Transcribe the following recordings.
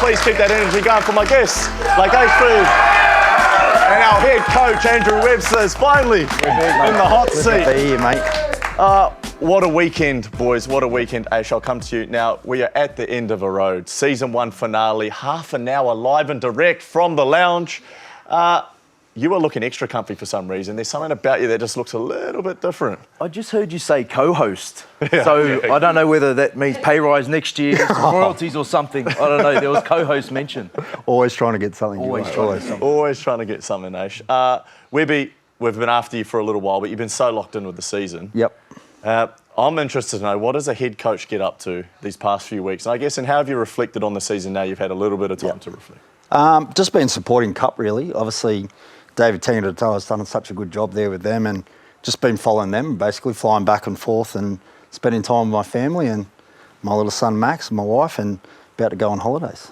please keep that energy going for my guests, like AYSHFORD and our head coach, Andrew Webster, is finally in the hot seat. Be here, mate. What a weekend, boys. What a weekend. Ash, I'll come to you. Now, we are at the end of a road. Season 1 finale, half an hour live and direct from the lounge. You are looking extra comfy for some reason. There's something about you that just looks a little bit different. I just heard you say co-host. So I don't know whether that means pay rise next year, some royalties or something. I don't know. There was co-host mentioned. Always trying to get something. Always trying to get something, Ash. Webby, we've been after you for a little while, but you've been so locked in with the season. Yep. I'm interested to know, what does a head coach get up to these past few weeks? And I guess, and how have you reflected on the season now you've had a little bit of time to reflect? Just been supporting Cup, really. Obviously, David Tangatoa has done such a good job there with them, and just been following them, basically flying back and forth and spending time with my family and my little son Max and my wife, and about to go on holidays.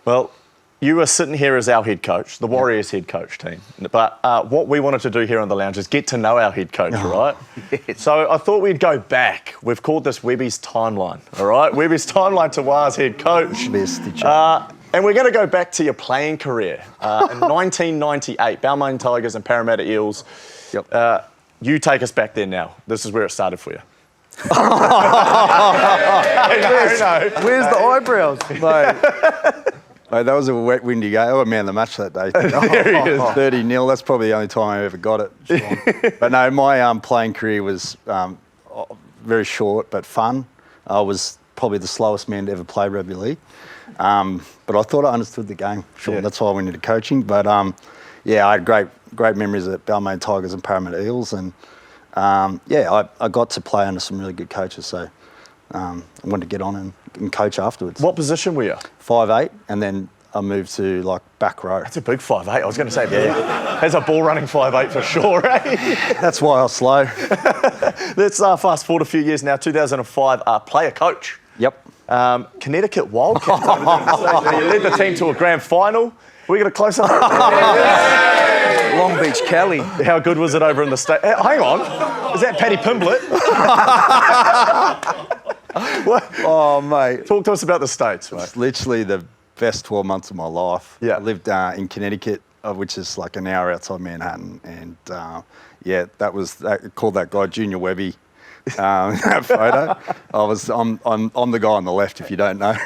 Well, you are sitting here as our head coach, the Warriors head coach team. But what we wanted to do here on the lounge is get to know our head coach, right? So I thought we'd go back. We've called this Webby's timeline, all right? Webby's timeline to Wah's head coach. And we're going to go back to your playing career. In 1998, Balmain Tigers and Parramatta Eels. Yep. You take us back there now. This is where it started for you. Where's the eyebrows? Mate, that was a wet, windy game. I was man of the match that day. 30-0. That's probably the only time I ever got it. Shaun. But no, my playing career was very short but fun. I was probably the slowest man to ever play rugby league. But I thought I understood the game. Sure, that's why I went into coaching. But I had great memories at Balmain Tigers and Parramatta Eels, and I got to play under some really good coaches. So I wanted to get on and coach afterwards. What position were you? 5'8", and then I moved to back row. That's a big 5'8". I was going to say, there's a ball running 5'8" for sure, eh? That's why I was slow. Let's fast forward a few years now. 2005, player coach. Yep. Connecticut Wildcats. You led the team to a grand final. We get a close up. Long Beach Cali. How good was it over in the state? Hang on, is that Paddy Pimblett? Oh, mate. Talk to us about the States, mate. It's literally the best 12 months of my life. Yeah. I lived in Connecticut, which is like an hour outside Manhattan, and called that guy Junior Webby. That photo. I'm the guy on the left, if you don't know.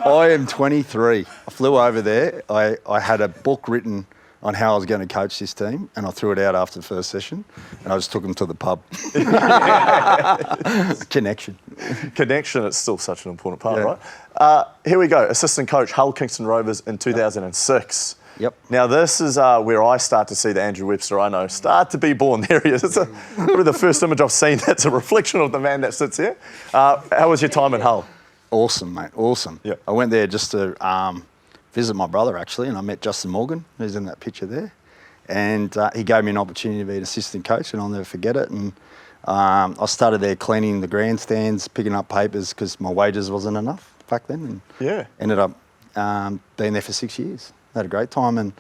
I am 23. I flew over there. I had a book written on how I was going to coach this team, and I threw it out after the first session, and I just took them to the pub. Connection. Connection, it's still such an important part, right? Here we go. Assistant coach, Hull Kingston Rovers in 2006. Yep. Now, this is where I start to see the Andrew Webster I know start to be born. There he is. It's probably the first image I've seen that's a reflection of the man that sits here. How was your time in Hull? Awesome, mate. Awesome. Yep. I went there just to visit my brother, actually, and I met Justin Morgan, who's in that picture there. And he gave me an opportunity to be an assistant coach, and I'll never forget it. And I started there cleaning the grandstands, picking up papers, because my wages wasn't enough back then. And ended up being there for 6 years. Had a great time and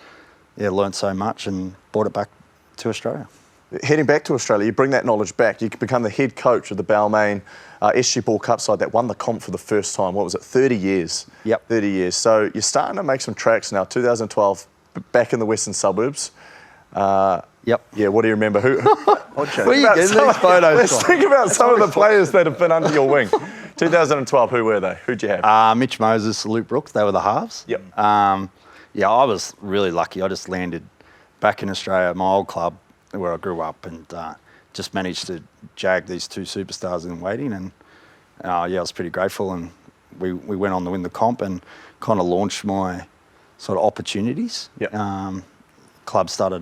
learned so much and brought it back to Australia. Heading back to Australia, you bring that knowledge back. You become the head coach of the Balmain SG Ball Cup side that won the comp for the first time. What was it, 30 years? Yep. 30 years. So you're starting to make some tracks now. 2012, back in the western suburbs. Yep. Yeah, what do you remember? Where are you getting these photos Let's think about some of the players that have been under your wing. 2012, who were they? Who'd you have? Mitch Moses, Luke Brooks, they were the halves. Yep. I was really lucky. I just landed back in Australia, my old club where I grew up, and just managed to jag these two superstars in waiting. And I was pretty grateful. And we went on to win the comp and kind of launched my sort of opportunities. Yep. Club started,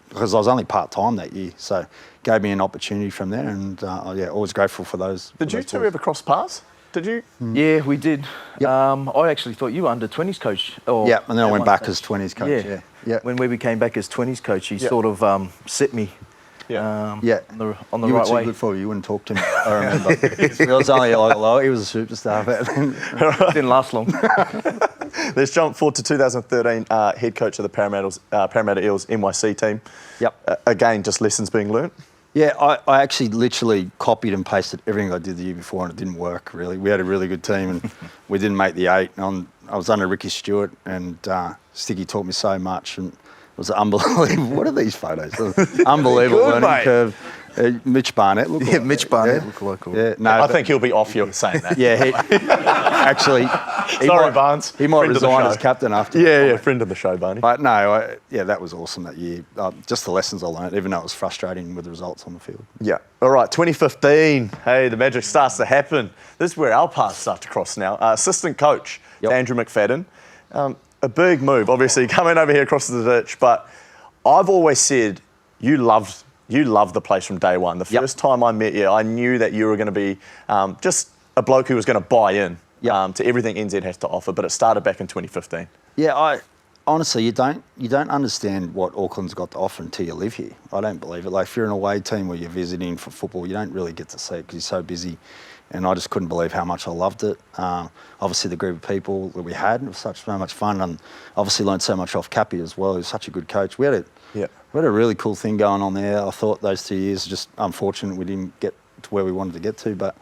because I was only part-time that year, so gave me an opportunity from there. And always grateful for those. Did you two ever cross paths? Did you? Yeah, we did. Yep. I actually thought you were under 20s coach. Yeah, and then I went back as 20s coach. Yeah. When we came back as 20s coach, he sort of set me on the you right were too way. good for you wouldn't talk to me, I remember. He was only he was a superstar back then. Didn't last long. Let's jump forward to 2013, head coach of the Parramatta Eels NYC team. Yep. Again, just lessons being learnt. Yeah, I actually literally copied and pasted everything I did the year before, and it didn't work, really. We had a really good team, and we didn't make the 8. I was under Ricky Stewart, and Sticky taught me so much, and it was unbelievable. What are these photos? Unbelievable Good, learning mate. curve. Mitch Barnett. Mitch Barnett look local. Yeah, no, I think he'll be off you saying that. Yeah, actually, Sorry, Barnes. He might Friend of the resign show. as captain after. Yeah, friend of the show, Barney. But no, that was awesome that year. Just the lessons I learned, even though it was frustrating with the results on the field. Yeah. All right, 2015. Hey, the magic starts to happen. This is where our paths start to cross now. Assistant coach, Andrew McFadden. A big move, obviously, coming over here across the ditch. But I've always said you loved the place from day one. The first time I met you, I knew that you were going to be just a bloke who was going to buy in to everything NZ has to offer. But it started back in 2015. Yeah, honestly, you don't understand what Auckland's got to offer until you live here. I don't believe it. Like, if you're an away team where you're visiting for football, you don't really get to see it because you're so busy. And I just couldn't believe how much I loved it. Obviously, the group of people that we had, it was so much fun, and obviously learned so much off Cappy as well. He was such a good coach. We had a really cool thing going on there. I thought those 2 years just unfortunate we didn't get to where we wanted to get to, but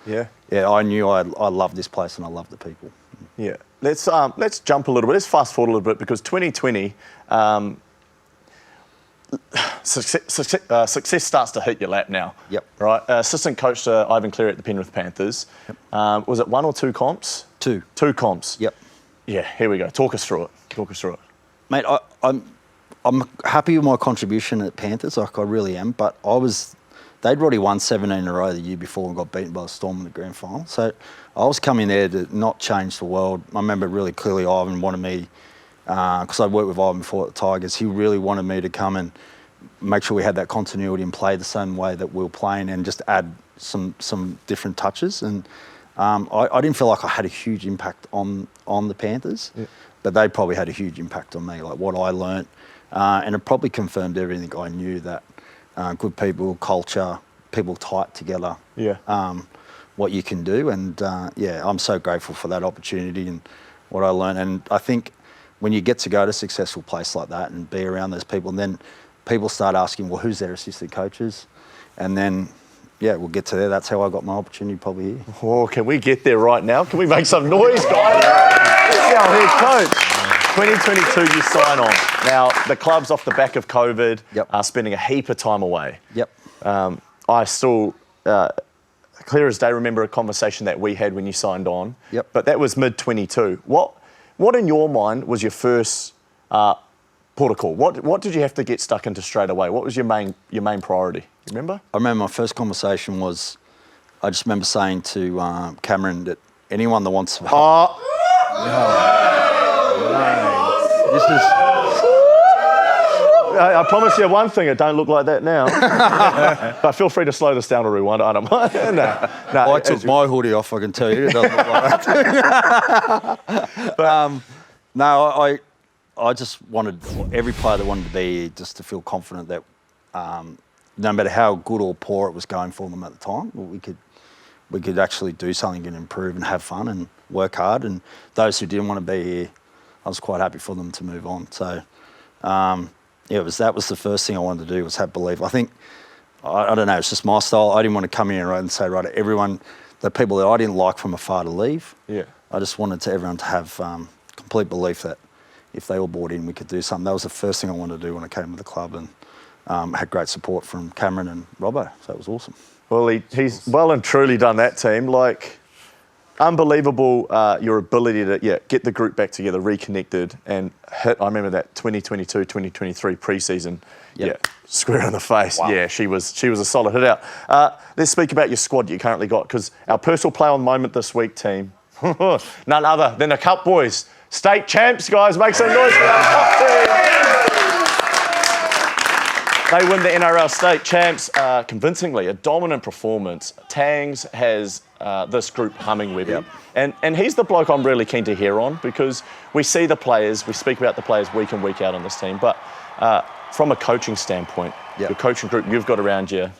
I knew I loved this place and I loved the people. Yeah, let's jump a little bit. Let's fast forward a little bit because 2020. Success starts to hit your lap now. Yep. Right. Assistant coach to Ivan Cleary at the Penrith Panthers. Yep. Was it 1 or 2 comps? 2. 2 comps. Yep. Yeah. Here we go. Talk us through it. Mate, I'm happy with my contribution at Panthers. Like, I really am. But they'd already won 17 in a row the year before and got beaten by the Storm in the grand final. So I was coming there to not change the world. I remember really clearly Ivan wanted me. Because I'd worked with Ivan before at the Tigers, he really wanted me to come and make sure we had that continuity and play the same way that we were playing and just add some different touches. And I didn't feel like I had a huge impact on the Panthers, but they probably had a huge impact on me, like what I learnt. And it probably confirmed everything I knew, that good people, culture, people tight together, what you can do. And I'm so grateful for that opportunity and what I learned. And I think when you get to go to a successful place like that and be around those people, and then people start asking, well, who's their assistant coaches? And then, we'll get to there. That's how I got my opportunity probably here. Oh, can we get there right now? Can we make some noise, guys? This is our head coach. 2022, you sign on. Now, the club's off the back of COVID, spending a heap of time away. Yep. I still, clear as day, remember a conversation that we had when you signed on. Yep. But that was mid-22. What in your mind was your first port of call? What did you have to get stuck into straight away? What was your main priority? You remember? I remember my first conversation was, I just remember saying to Cameron that anyone that wants to help. This is. I promise you one thing, it don't look like that now. But feel free to slow this down or rewind. I don't mind. No, I took my hoodie off, I can tell you. It doesn't look like that. But, I just wanted every player that wanted to be here just to feel confident that no matter how good or poor it was going for them at the time, we could actually do something and improve and have fun and work hard. And those who didn't want to be here, I was quite happy for them to move on. So, that was the first thing I wanted to do, was have belief. I think, I don't know, it's just my style. I didn't want to come in and say, right, everyone, the people that I didn't like from afar to leave. Yeah. I just wanted everyone to have complete belief that if they all bought in, we could do something. That was the first thing I wanted to do when I came to the club, and had great support from Cameron and Robbo, so it was awesome. Well, he's well and truly done that, team. Like, unbelievable your ability to get the group back together, reconnected, and hit. I remember that 2022, 2023 pre-season. Yep. Square in the face. Wow. Yeah, she was a solid hit out. Let's speak about your squad you currently got, because our personal player on the moment this week, team, none other than the Cup boys, state champs, guys. Make some noise for our Cup team. They win the NRL state champs convincingly, a dominant performance. Tangs has this group humming with him. And he's the bloke I'm really keen to hear on, because we see the players, we speak about the players week in, week out on this team, but from a coaching standpoint, the coaching group you've got around you,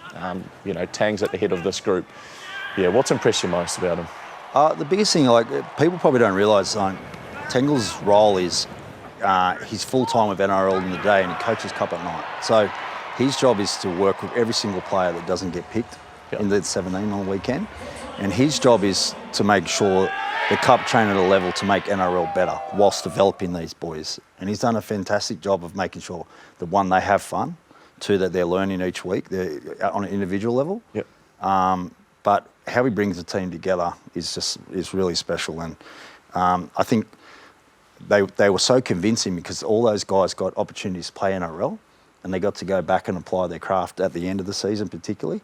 Tangs at the head of this group. Yeah, what's impressed you most about him? The biggest thing, people probably don't realise, Tangle's role is he's full-time with NRL in the day and he coaches Cup at night. So His job is to work with every single player that doesn't get picked in the 17 on the weekend. And his job is to make sure the cup train at a level to make NRL better whilst developing these boys. And he's done a fantastic job of making sure that, one, they have fun, two, that they're learning each week they're on an individual level. Yep. But how he brings the team together is really special. And I think they were so convincing because all those guys got opportunities to play NRL and they got to go back and apply their craft at the end of the season particularly.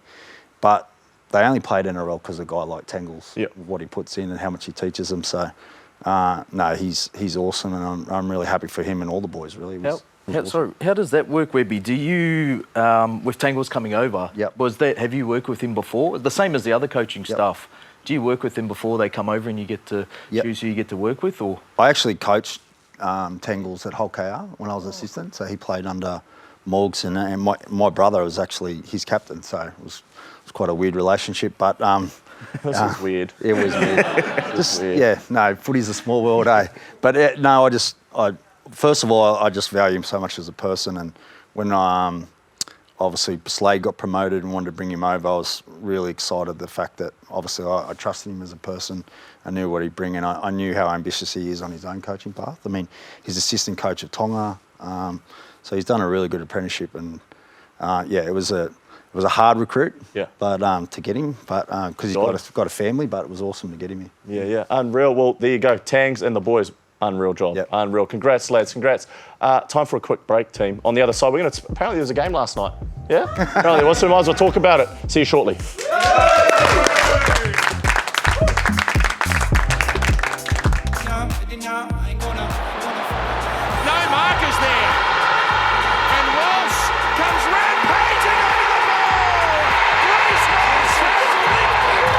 But they only played NRL because of a guy like Tangles, what he puts in and how much he teaches them. So, no, he's awesome, and I'm really happy for him and all the boys, really. How does that work, Webby? Do you, with Tangles coming over, have you worked with him before? The same as the other coaching staff. Do you work with them before they come over and you get to choose who you get to work with? Or I actually coached Tangles at Hull KR when I was assistant, so he played under Morgs, and my brother was actually his captain, so it was quite a weird relationship, but this is weird. It was weird. Footy's a small world, eh? But no, first of all, I just value him so much as a person, and when obviously Slade got promoted and wanted to bring him over, I was really excited. The fact that obviously I trusted him as a person, I knew what he'd bring, and I knew how ambitious he is on his own coaching path. I mean, he's assistant coach at Tonga, so he's done a really good apprenticeship, and it was a hard recruit, but to get him, but because he's got a family, but it was awesome to get him here. Yeah, unreal. Well, there you go, Tangs and the boys. Unreal job, unreal. Congrats, lads, congrats. Time for a quick break, team. On the other side, apparently there was a game last night. Yeah? Apparently there was, so we might as well talk about it. See you shortly. No markers there. And Walsh comes rampaging over the ball. Reece Walsh has licked it.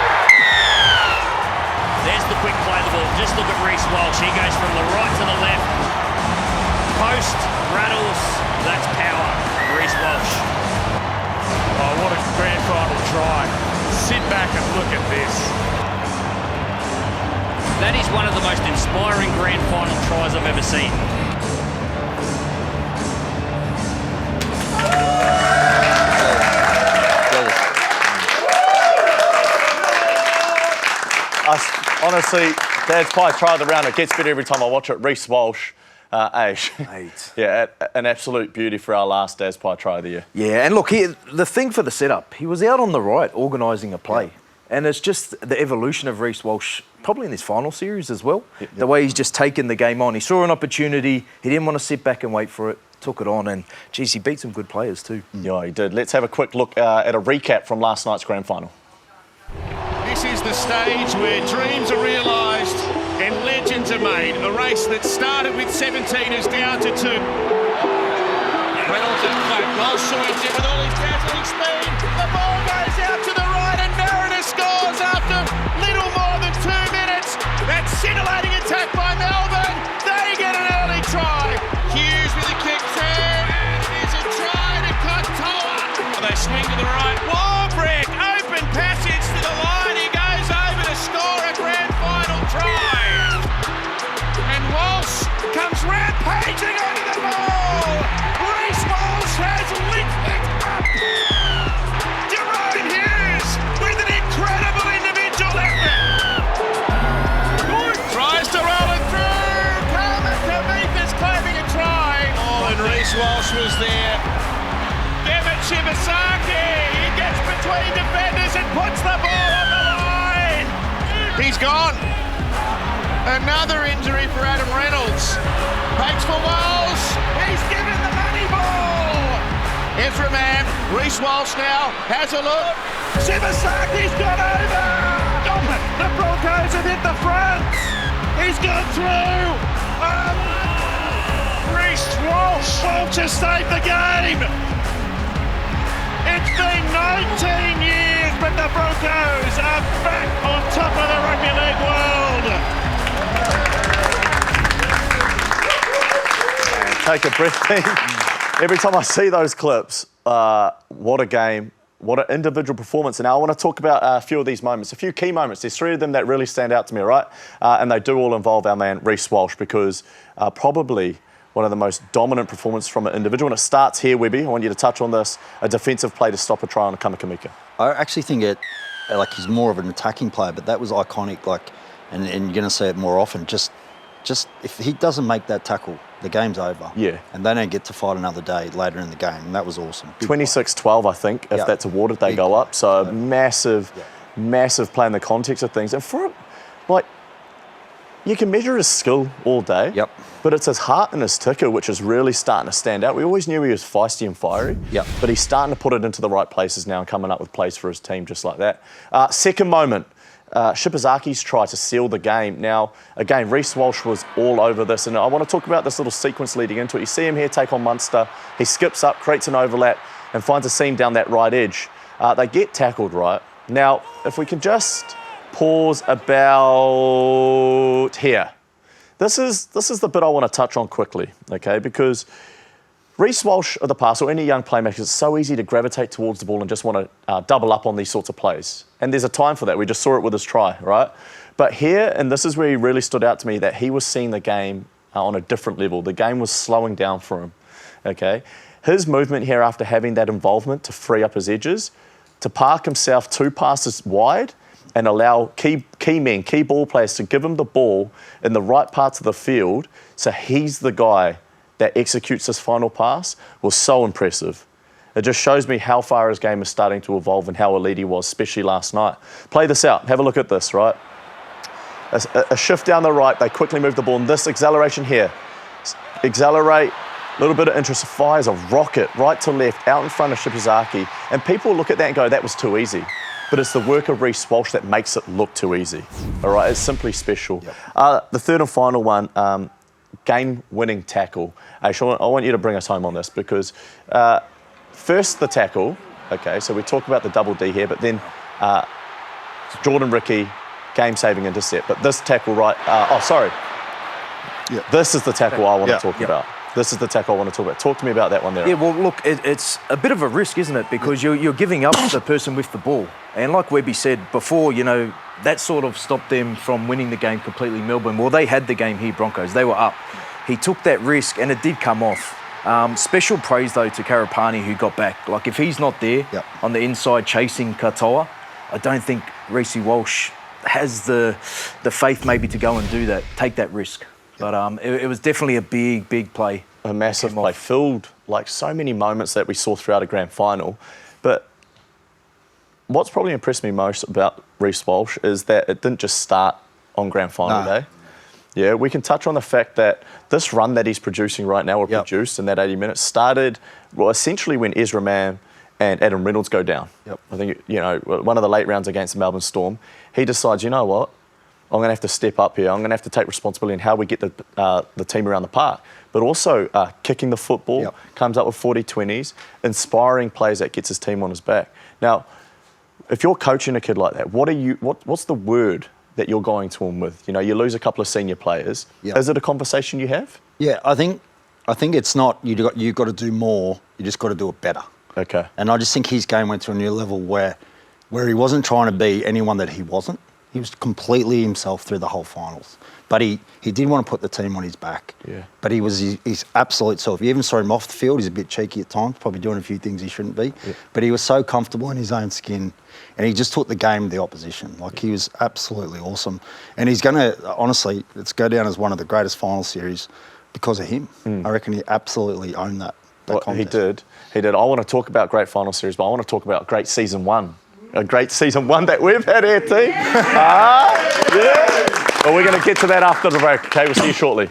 There's the quick play of the ball. Just look at Reece Walsh. He goes from the right to the left. Post, rattles. That's power. Reece Walsh. Oh, what a grand final try. Sit back and look at this. That is one of the most inspiring grand final tries I've ever seen. Honestly, Dad's probably tried the round. It gets better every time I watch it. Reece Walsh, Eight. Yeah, an absolute beauty for our last Dad's Pie try of the year. Yeah, and look, the thing for the setup, he was out on the right organising a play. And it's just the evolution of Reece Walsh, probably in this final series as well. The way he's just taken the game on. He saw an opportunity. He didn't want to sit back and wait for it. Took it on, and geez, he beat some good players too. Yeah, he did. Let's have a quick look at a recap from last night's grand final. This is the stage where dreams are realised and legends are made. A race that started with 17ers down to 2. Reynolds in front. Walsh swings in with all his dazzling speed. The ball goes out to the right and Mariner scores after little more than 2 minutes. That scintillating attack by Melbourne. They get an early try. Hughes with a kick there, and it is a try to Katoa. They swing to the right. Warbrick, open passage to the line. He goes over to score a grand final try. And Walsh comes rampaging over the ball. Reece Walsh has lit it up. Jerome Hughes with an incredible individual effort. Tries to roll it through. Carmen Kavika's claiming a try. Oh, and Reece Walsh was there. Devin Shibasaki, he gets between defenders and puts the ball on the line. He's gone. Another injury for Adam Reynolds. Takes for Walsh. He's given the money ball. Ezra Mann, Reece Walsh now has a look. Shibasaki's gone over. The Broncos have hit the front. He's gone through. Reece Walsh to save the game. It's been 19 years, but the Broncos are back on top of the rugby league world. Take a breath, team. Every time I see those clips, what a game, what an individual performance. And now I want to talk about a few of these moments, a few key moments. There's 3 of them that really stand out to me, right? And they do all involve our man, Reece Walsh, because probably one of the most dominant performances from an individual. And it starts here, Webby. I want you to touch on this. A defensive play to stop a try on a Kamakamika. I actually think he's more of an attacking player, but that was iconic. And you're going to see it more often. Just if he doesn't make that tackle, the game's over. Yeah. And they don't get to fight another day later in the game. And that was awesome. 26-12, I think, if that's awarded, they go up. So massive play in the context of things. And for it, you can measure his skill all day. Yep. But it's his heart and his ticker which is really starting to stand out. We always knew he was feisty and fiery. Yep. But he's starting to put it into the right places now and coming up with plays for his team just like that. Second moment. Shipazaki's try to seal the game. Now, again, Reece Walsh was all over this, and I want to talk about this little sequence leading into it. You see him here take on Munster. He skips up, creates an overlap, and finds a seam down that right edge. They get tackled, right? Now, if we can just pause about here. This is the bit I want to touch on quickly, okay? Because Reece Walsh of the past, or any young playmakers, it's so easy to gravitate towards the ball and just want to double up on these sorts of plays. And there's a time for that. We just saw it with his try, right? But here, and this is where he really stood out to me, that he was seeing the game on a different level. The game was slowing down for him, okay? His movement here after having that involvement to free up his edges, to park himself 2 passes wide and allow key men, key ball players to give him the ball in the right parts of the field so he's the guy that executes this final pass was so impressive. It just shows me how far his game is starting to evolve and how elite he was, especially last night. Play this out. Have a look at this, right? A shift down the right. They quickly move the ball. And this acceleration here. Accelerate. A little bit of interest. Fires a rocket right to left out in front of Shipazaki. And people look at that and go, that was too easy. But it's the work of Reece Walsh that makes it look too easy. All right? It's simply special. Yep. The third and final one, game-winning tackle. Hey, Shaun, I want you to bring us home on this because first the tackle, okay, so we talk about the double D here, but then Jordan Ricky, game-saving intercept. But this tackle this is the tackle I want to talk about. This is the tackle I want to talk about. Talk to me about that one there. Yeah, well, look, it's a bit of a risk, isn't it? Because you're giving up the person with the ball. And like Webby said before, that sort of stopped them from winning the game completely, Melbourne. Well, they had the game here, Broncos. They were up. He took that risk and it did come off. Special praise, though, to Karapani, who got back. Like, if he's not there on the inside chasing Katoa, I don't think Reece Walsh has the faith maybe to go and do that, take that risk. But it was definitely a big play. A massive play, filled like so many moments that we saw throughout a grand final. But what's probably impressed me most about Reece Walsh is that it didn't just start on grand final day. Yeah, we can touch on the fact that this run that he's producing right now, or produced in that 80 minutes, started essentially when Ezra Mann and Adam Reynolds go down. I think, one of the late rounds against the Melbourne Storm, he decides, you know what? I'm going to have to step up here. I'm going to have to take responsibility in how we get the team around the park. But also kicking the football, comes up with 40-20s, inspiring plays that gets his team on his back. Now, if you're coaching a kid like that, what's the word that you're going to him with? You lose a couple of senior players. Is it a conversation you have? Yeah, I think it's not you've got to do more. You just got to do it better. Okay. And I just think his game went to a new level where he wasn't trying to be anyone that he wasn't. He was completely himself through the whole finals. But he did want to put the team on his back. Yeah. But he was his absolute self. You even saw him off the field. He's a bit cheeky at times, probably doing a few things he shouldn't be. Yeah. But he was so comfortable in his own skin. And he just took the game to the opposition. Like, he was absolutely awesome. And he's going to, honestly, let's go down as one of the greatest final series because of him. I reckon he absolutely owned that contest. He did. I want to talk about great final series, but I want to talk about great season one. A great season one that we've had here, team. Well, we're going to get to that after the break, okay? We'll see you shortly.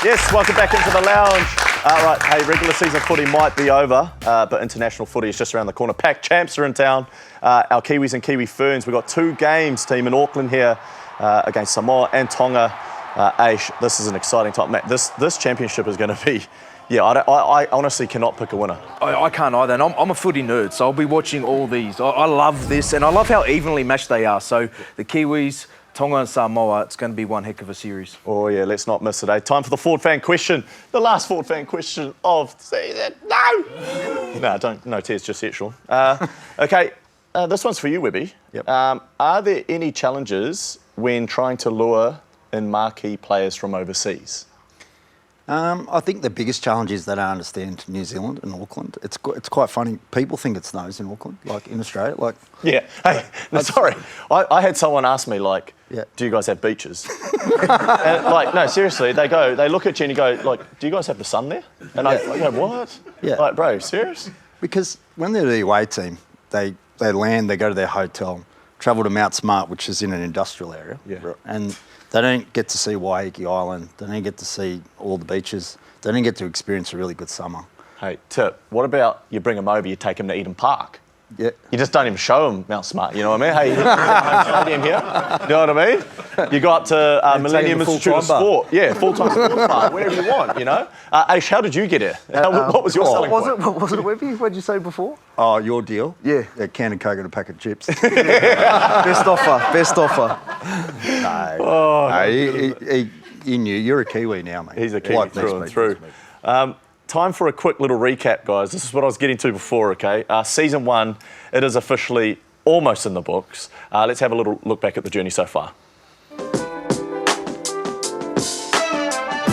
Yes, welcome back into the lounge. Right, hey, regular season footy might be over, but international footy is just around the corner. Pack champs are in town. Our Kiwis and Kiwi Ferns. We've got 2 games, team, in Auckland here against Samoa and Tonga. This is an exciting time. Matt, this championship is going to be... Yeah, I honestly cannot pick a winner. I can't either, and I'm a footy nerd, so I'll be watching all these. I love this, and I love how evenly matched they are. So the Kiwis, Tonga and Samoa, it's going to be one heck of a series. Oh, yeah, let's not miss it, eh? Time for the Ford fan question. The last Ford fan question of the season. No! No, don't. No tears just yet, Shaun. OK, this one's for you, Webby. Yep. Are there any challenges when trying to lure in marquee players from overseas? I think the biggest challenge is they don't understand New Zealand and Auckland. It's quite funny. People think it snows in Auckland, like in Australia. Like, yeah. Hey, sorry. I had someone ask me, like, Yeah. do you guys have beaches? And, like, no, seriously, they look at you and you go, like, do you guys have the sun there? And I go, what? Yeah. Like, bro, serious? because when they're the away team, they land, they go to their hotel, travel to Mount Smart, which is in an industrial area, Yeah. and they don't get to see Waiheke Island. They don't get to see all the beaches. They don't get to experience a really good summer. Hey, tip, what about you bring them over, you take them to Eden Park? Yeah. You just don't even show them Mount Smart, you know what I mean? Hey, you home stadium here, you know what I mean? You go up to Millennium the Institute of full-time bar. Sport. Yeah, full-time sports bar, wherever you want, you know? Aish, how did you get here? What was your selling point? Was it a Webby? What did you say before? Oh, your deal? Yeah. A can of Coke and a pack of chips. Best offer. No, he knew. You're a Kiwi now, mate. He's a Kiwi Like through most and people. through. Time for a quick little recap, guys. This is what I was getting to before, OK? Season 1, it is officially almost in the books. Let's have a little look back at the journey so far. You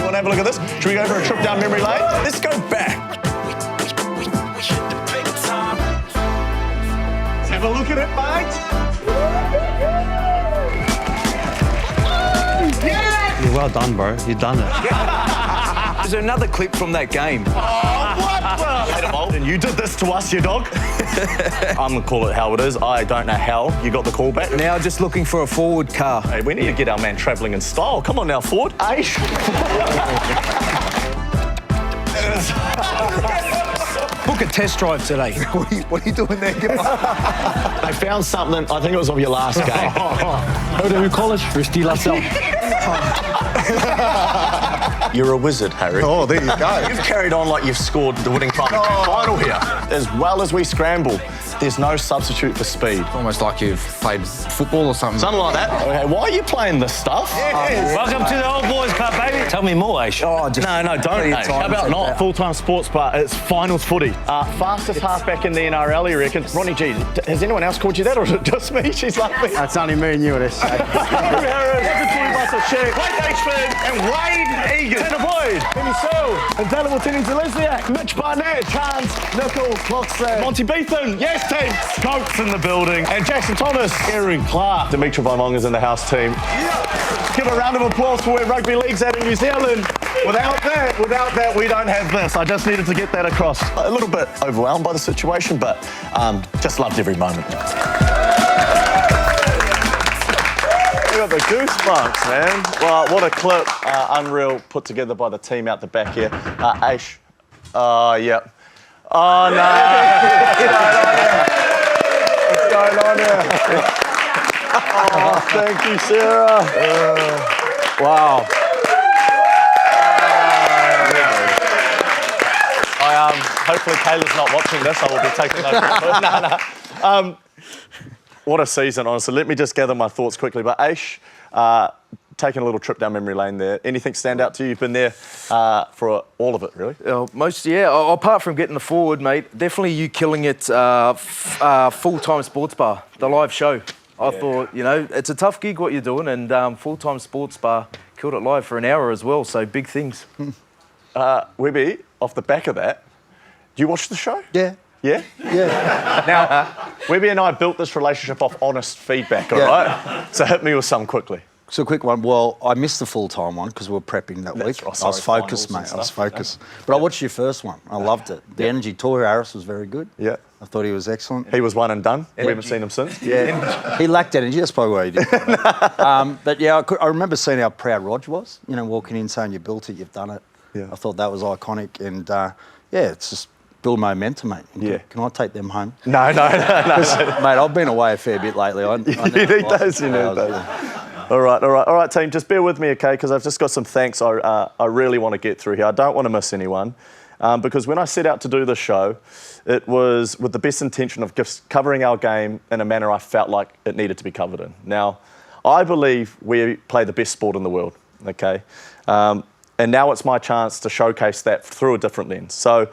want to have a look at this? Should we go for a trip down memory lane? Let's go back. Let's have a look at it, mate. You're well done, bro. You've done it. Is there another clip from that game? And you did this to us, you dog. I'm going to call it how it is. I don't know how you got the call back. Now just looking for a forward car. Hey, we need to get our man travelling in style. Come on now, Ford. Aish. Book a test drive today. What are you doing there? I found something, I think it was of your last game. Go to college for steal ourselves. You're a wizard, Harry. Oh, there you go. You've carried on like you've scored the winning final here. As well as we scramble, there's no substitute for speed. Almost like you've played football or something. Something like that. Okay, why are you playing this stuff? Welcome to the old boys club, baby. Tell me more, Aish. No, don't. Aish. How about not? Full-time sports bar. It's finals footy. Fastest halfback in the NRL, you reckon? Ronnie G, has anyone else called you that, or is it just me? She's laughing. That's only me and you at this stage. Wade Ashford and Wade Egan. Tanner Boyd. Timmy Searle, indelible Timmy Zalesniak, Mitch Barnett, Chance, Nickel, Clocksley, Monty Beetham, yes team. Goats in the building. And Jackson Thomas. Aaron Clark. Dimitri Vaimonga's in the house team. Yeah. Give a round of applause for where rugby league's at in New Zealand. Without that, we don't have this. I just needed to get that across. A little bit overwhelmed by the situation, but just loved every moment. We got the goosebumps, man. Well, what a clip. Unreal, put together by the team out the back here. Aish. Oh, yeah. Oh, no. What's going on here? Oh, thank you, Sarah. Wow. Hopefully Kayla's not watching this. I will be taking those. No. What a season, honestly. Let me just gather my thoughts quickly. But Aish, taking a little trip down memory lane there. Anything stand out to you? You've been there for all of it, really? Apart from getting the forward, mate, definitely you killing it full-time sports bar, the live show. I thought, it's a tough gig what you're doing, and full-time sports bar killed it live for an hour as well, so big things. Webby, off the back of that, do you watch the show? Yeah. Yeah? Yeah. Now, Webby and I built this relationship off honest feedback, all right? So hit me with some quickly. So a quick one. Well, I missed the full-time one because we were prepping that week. right. I was Sorry, focused, finals mate. and I was stuff. focused. But I watched your first one. I loved it. The energy. Tory Harris was very good. Yeah. I thought he was excellent. He was one and done. We haven't seen him since. Yeah. He lacked energy. That's probably why he did. But yeah, I remember seeing how proud Rog was. Walking in saying you built it, you've done it. Yeah. I thought that was iconic. And it's just build momentum, mate. And Yeah. Can I take them home? No. Mate, I've been away a fair bit lately. I You need those. All right, team. Just bear with me, okay? Because I've just got some thanks I really want to get through here. I don't want to miss anyone. Because when I set out to do this show, it was with the best intention of just covering our game in a manner I felt like it needed to be covered in. Now, I believe we play the best sport in the world, okay? And now it's my chance to showcase that through a different lens. So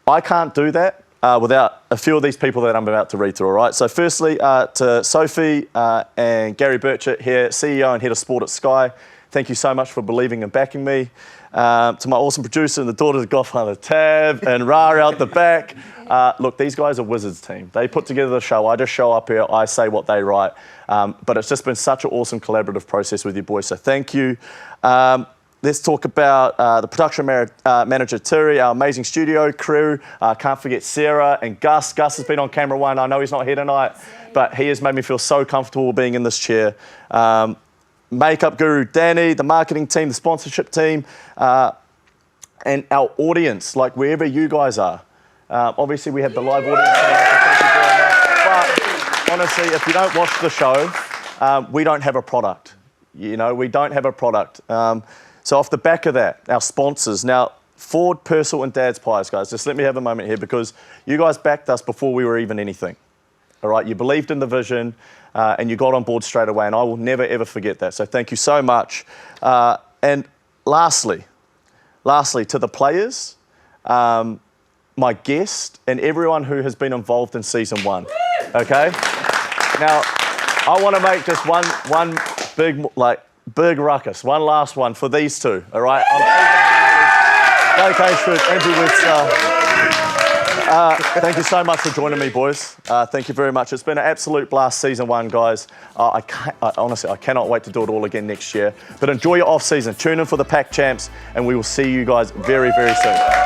I can't do that without a few of these people that I'm about to read through, all right? So firstly, to Sophie and Gary Burchett here, CEO and Head of Sport at Sky, thank you so much for believing and backing me. To my awesome producer and the daughter of Godfather Tab and Ra out the back. Look, these guys are wizards team. They put together the show. I just show up here, I say what they write. But it's just been such an awesome collaborative process with you boys, so thank you. Let's talk about the production manager, Turi, our amazing studio crew. Can't forget Sarah and Gus. Gus has been on camera one. I know he's not here tonight, but he has made me feel so comfortable being in this chair. Makeup guru Danny, the marketing team, the sponsorship team, and our audience, like wherever you guys are. Obviously, we have the live audience tonight, so thank you very much. But honestly, if you don't watch the show, we don't have a product. You know, we don't have a product. So off the back of that, our sponsors. Now, Ford, Purcell and Dad's Pies, guys, just let me have a moment here because you guys backed us before we were even anything. All right, you believed in the vision and you got on board straight away, and I will never, ever forget that. So thank you so much. And lastly, to the players, my guest, and everyone who has been involved in season 1, okay? Now, I want to make just one big ruckus, one last one for these two, all right? Blake AYSHFORD, Andrew WEBSTER. Thank you so much for joining me, boys. Thank you very much. It's been an absolute blast, season 1, guys. Honestly, I cannot wait to do it all again next year. But enjoy your off-season. Tune in for the Pack Champs, and we will see you guys very, very soon.